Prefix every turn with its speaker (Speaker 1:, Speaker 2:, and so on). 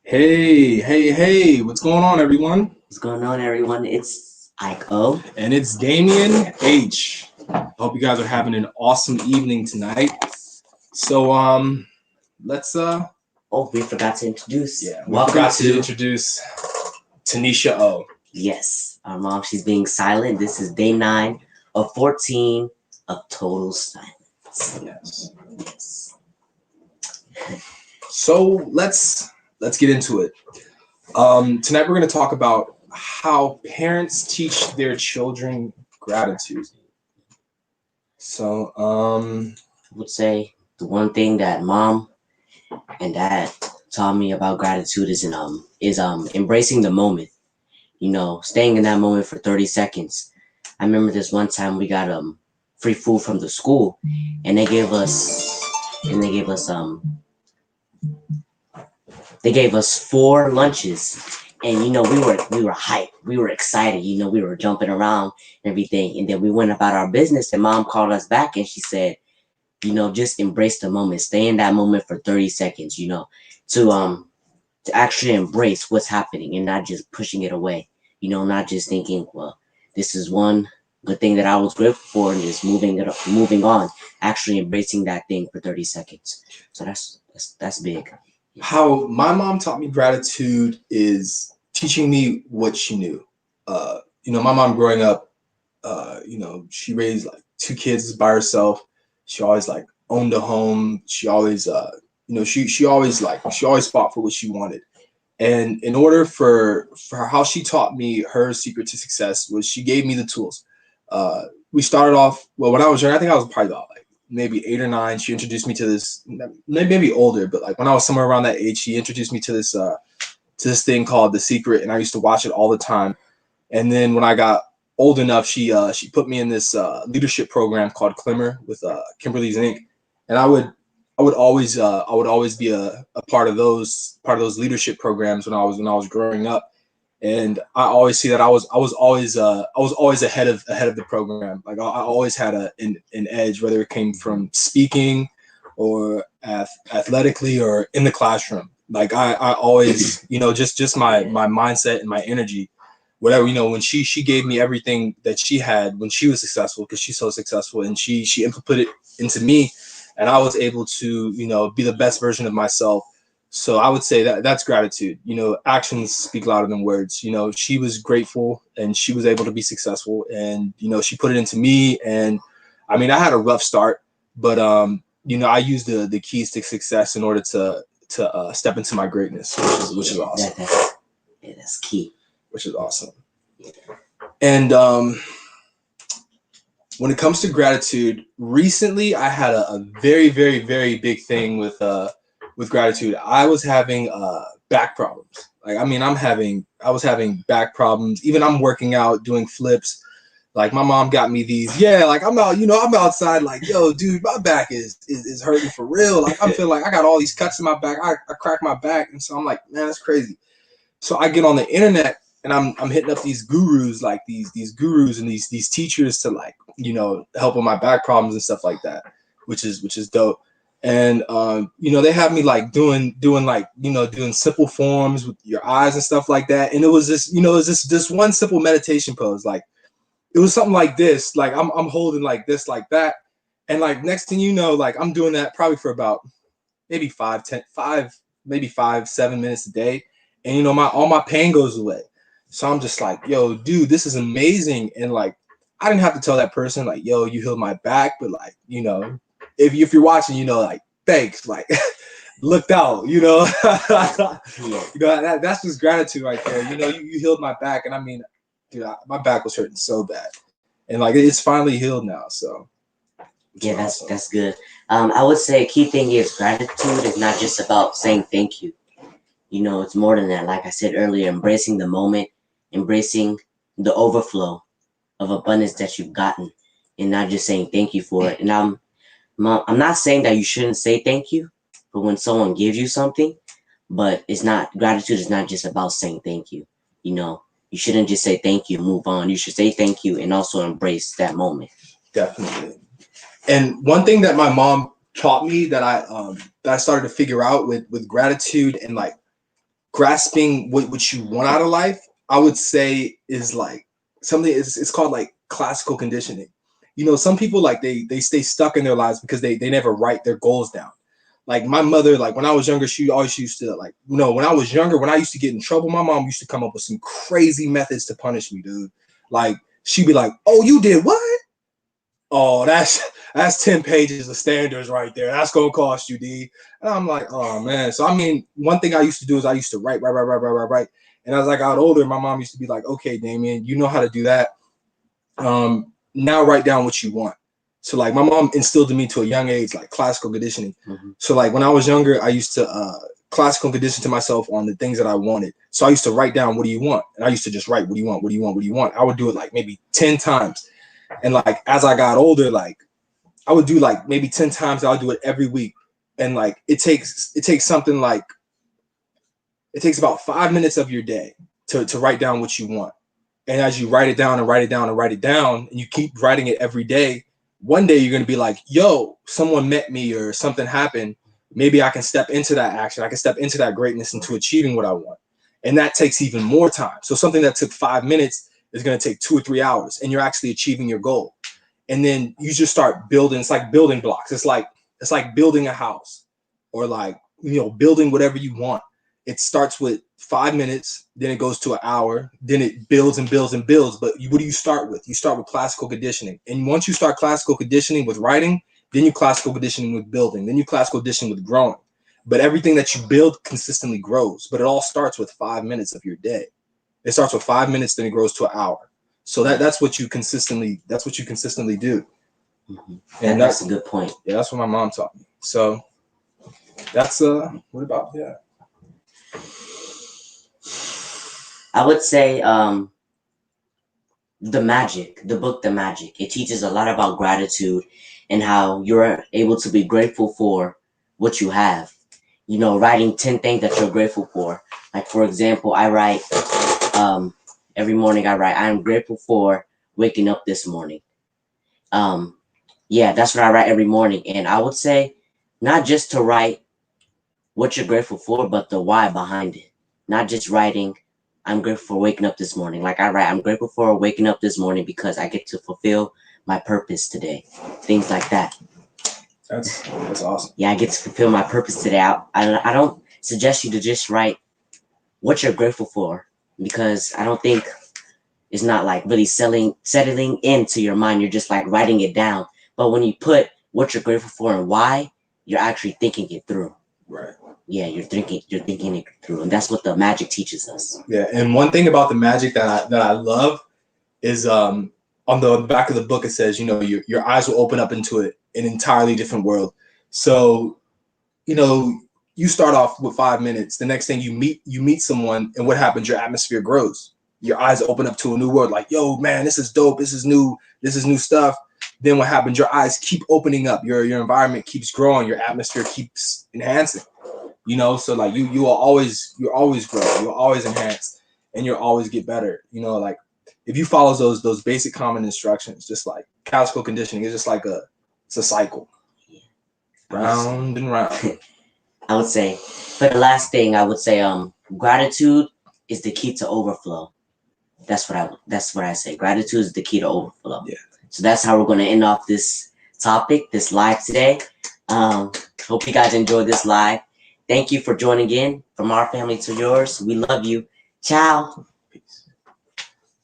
Speaker 1: Hey, what's going on, everyone?
Speaker 2: What's going on, everyone? It's Ike O.
Speaker 1: And it's Damien H. Hope you guys are having an awesome evening tonight. So, let's,
Speaker 2: Oh, we forgot to introduce.
Speaker 1: yeah, we forgot to introduce Tuniscia O.
Speaker 2: Yes, our mom, she's being silent. This is day 9 of 14 of total silence.
Speaker 1: Yes.
Speaker 2: Yes.
Speaker 1: So, let's get into it. Tonight we're going to talk about how parents teach their children gratitude. So,
Speaker 2: I would say the one thing that mom and dad taught me about gratitude is embracing the moment. Staying in that moment for 30 seconds. I remember this one time we got free food from the school, and they gave us 4 lunches, and we were hyped, we were excited, we were jumping around and everything, and then we went about our business, and mom called us back and she said, just embrace the moment, stay in that moment for 30 seconds, to actually embrace what's happening and not just pushing it away, not just thinking, well, this is one good thing that I was grateful for and just moving on, actually embracing that thing for 30 seconds. So that's big.
Speaker 1: how my mom taught me gratitude is teaching me what she knew. My mom growing up, she raised like 2 kids by herself. She always like owned a home. She always, she always fought for what she wanted. And in order for how she taught me her secret to success was she gave me the tools. We started off well when I was young. I think I was probably about like maybe 8 or 9. She introduced me to this, maybe older, but like when I was somewhere around that age, she introduced me to this thing called The Secret, and I used to watch it all the time. And then when I got old enough, she put me in this leadership program called Climber with Kimberly's Inc. And I would always be a part of those leadership programs when I was growing up. And I always see that I was always ahead of the program. Like I always had an edge, whether it came from speaking or athletically or in the classroom. Like I always, just my mindset and my energy, whatever, when she gave me everything that she had when she was successful, because she's so successful, and she input it into me, and I was able to, be the best version of myself. So I would say that that's gratitude. Actions speak louder than words. She was grateful and she was able to be successful, and she put it into me. And I mean, I had a rough start, but I used the keys to success in order to step into my greatness, which is awesome.
Speaker 2: That's key.
Speaker 1: Which is awesome. And when it comes to gratitude, recently I had a very, very, very big thing with gratitude. I was having back problems. Like, I mean, I was having back problems. Even I'm working out, doing flips. Like, my mom got me these. Yeah, like I'm outside. Like, yo, dude, my back is hurting for real. Like, I feel like I got all these cuts in my back. I cracked my back, and so I'm like, man, that's crazy. So I get on the internet and I'm hitting up these gurus, like these gurus and these teachers to, like, help with my back problems and stuff like that, which is dope. And they have me like doing like, doing simple forms with your eyes and stuff like that. And it was this one simple meditation pose. Like, it was something like this. Like, I'm holding like this, like that. And like, next thing you know, like, I'm doing that probably for about maybe 5, 7 minutes a day. And all my pain goes away. So I'm just like, yo, dude, this is amazing. And like, I didn't have to tell that person like, yo, you healed my back, but like, if you're watching, like, thanks, like, looked out, that's just gratitude right there. You healed my back, and I mean, dude, my back was hurting so bad, and like, it's finally healed now. So
Speaker 2: yeah, that's good. I would say a key thing is gratitude is not just about saying thank you. It's more than that. Like I said earlier, embracing the moment, embracing the overflow of abundance that you've gotten, and not just saying thank you for it. And I'm not saying that you shouldn't say thank you for when someone gives you something, but gratitude is not just about saying thank you. You shouldn't just say thank you and move on. You should say thank you and also embrace that moment.
Speaker 1: Definitely. And one thing that my mom taught me that I started to figure out with gratitude and like grasping what you want out of life, I would say is like something. It's called like classical conditioning. You know, some people like they stay stuck in their lives because they never write their goals down. Like my mother, like when I was younger, she always used to like, you know, when I was younger, when I used to get in trouble, my mom used to come up with some crazy methods to punish me, dude. Like she'd be like, "Oh, you did what? Oh, that's 10 pages of standards right there. That's gonna cost you, D." And I'm like, oh man. So I mean, one thing I used to do is I used to write. And as I got older, my mom used to be like, okay, Damien, you know how to do that. Now write down what you want. So like my mom instilled in me to a young age, like classical conditioning. Mm-hmm. So like when I was younger, I used to classical condition to myself on the things that I wanted. So I used to write down, what do you want? And I used to just write, what do you want? What do you want? What do you want? I would do it like maybe 10 times. And like as I got older, like I would do like maybe 10 times. I would do it every week. And like it takes something like, it takes about 5 minutes of your day to write down what you want. And as you write it down and write it down and write it down, and you keep writing it every day, one day you're going to be like, yo, someone met me or something happened. Maybe I can step into that action. I can step into that greatness, into achieving what I want. And that takes even more time. So something that took 5 minutes is going to take 2 or 3 hours, and you're actually achieving your goal. And then you just start building. It's like building blocks. It's like building a house, or like, you know, building whatever you want. It starts with 5 minutes, then it goes to an hour, then it builds and builds and builds. But what do you start with? You start with classical conditioning. And once you start classical conditioning with writing, then you classical conditioning with building, then you classical conditioning with growing. But everything that you build consistently grows. But it all starts with 5 minutes of your day. It starts with 5 minutes, then it grows to an hour. So that's what you consistently do.
Speaker 2: Mm-hmm. And that's a good point.
Speaker 1: Yeah, that's what my mom taught me. So that's what about that?
Speaker 2: I would say the book The Magic. It teaches a lot about gratitude and how you're able to be grateful for what you have. You know, writing 10 things that you're grateful for. Like, for example, I write, every morning I write, I am grateful for waking up this morning. Yeah, that's what I write every morning. And I would say not just to write what you're grateful for, but the why behind it. Not just writing, I'm grateful for waking up this morning. Like I write, I'm grateful for waking up this morning because I get to fulfill my purpose today. Things like that.
Speaker 1: That's awesome.
Speaker 2: Yeah, I get to fulfill my purpose today. I don't suggest you to just write what you're grateful for, because I don't think it's not like really settling into your mind. You're just like writing it down. But when you put what you're grateful for and why, you're actually thinking it through.
Speaker 1: Right.
Speaker 2: Yeah, you're thinking it through, and that's what the magic teaches us.
Speaker 1: Yeah, and one thing about the magic that I love is on the back of the book it says, you know, your eyes will open up into an entirely different world. So, you know, you start off with 5 minutes. The next thing you meet someone, and what happens? Your atmosphere grows. Your eyes open up to a new world. Like, yo, man, this is dope. This is new stuff. Then what happens? Your eyes keep opening up. Your environment keeps growing. Your atmosphere keeps enhancing. You know, so like you'll always grow, you'll always enhance, and you'll always get better. You know, like if you follow those basic common instructions, just like classical conditioning, it's just like it's a cycle, round and round.
Speaker 2: I would say, for the last thing, I would say, gratitude is the key to overflow. That's what I say. Gratitude is the key to overflow.
Speaker 1: Yeah.
Speaker 2: So that's how we're going to end off this topic, this live today. Hope you guys enjoyed this live. Thank you for joining in. From our family to yours, we love you. Ciao.
Speaker 1: Peace.